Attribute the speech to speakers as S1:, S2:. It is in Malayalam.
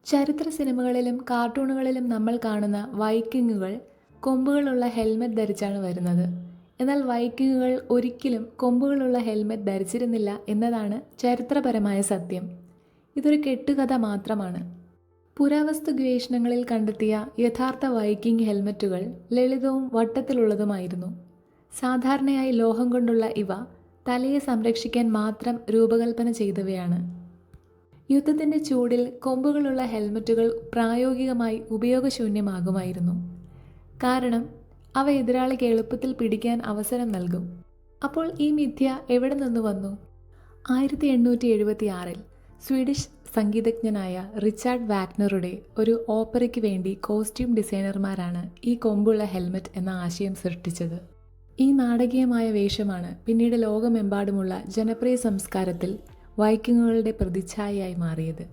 S1: ചരിത്ര സിനിമകളിലും കാർട്ടൂണുകളിലും നമ്മൾ കാണുന്ന വൈക്കിങ്ങുകൾ കൊമ്പുകളുള്ള ഹെൽമെറ്റ് ധരിച്ചാണ് വരുന്നത്. എന്നാൽ വൈക്കിങ്ങുകൾ ഒരിക്കലും കൊമ്പുകളുള്ള ഹെൽമെറ്റ് ധരിച്ചിരുന്നില്ല എന്നതാണ് ചരിത്രപരമായ സത്യം. ഇതൊരു കെട്ടുകഥ മാത്രമാണ്. പുരാവസ്തു ഗവേഷണങ്ങളിൽ കണ്ടെത്തിയ യഥാർത്ഥ വൈക്കിംഗ് ഹെൽമെറ്റുകൾ ലളിതവും വട്ടത്തിലുള്ളതുമായിരുന്നു. സാധാരണയായി ലോഹം കൊണ്ടുള്ള ഇവ തലയെ സംരക്ഷിക്കാൻ മാത്രം രൂപകൽപ്പന ചെയ്തവയാണ്. യുദ്ധത്തിൻ്റെ ചൂടിൽ കൊമ്പുകളുള്ള ഹെൽമറ്റുകൾ പ്രായോഗികമായി ഉപയോഗശൂന്യമാകുമായിരുന്നു. കാരണം അവ എതിരാളിക്ക് എളുപ്പത്തിൽ പിടിക്കാൻ അവസരം നൽകും. അപ്പോൾ ഈ മിഥ്യ എവിടെ നിന്ന് വന്നു? 1876 സ്വീഡിഷ് സംഗീതജ്ഞനായ റിച്ചാർഡ് വാഗ്നറുടെ ഒരു ഓപ്പറയ്ക്ക് വേണ്ടി കോസ്റ്റ്യൂം ഡിസൈനർമാരാണ് ഈ കൊമ്പുള്ള ഹെൽമെറ്റ് എന്ന ആശയം സൃഷ്ടിച്ചത്. ഈ നാടകീയമായ വേഷമാണ് പിന്നീട് ലോകമെമ്പാടുമുള്ള ജനപ്രിയ സംസ്കാരത്തിൽ വൈക്കിങ്ങുകളുടെ പ്രതിച്ഛായയായി മാറിയത്.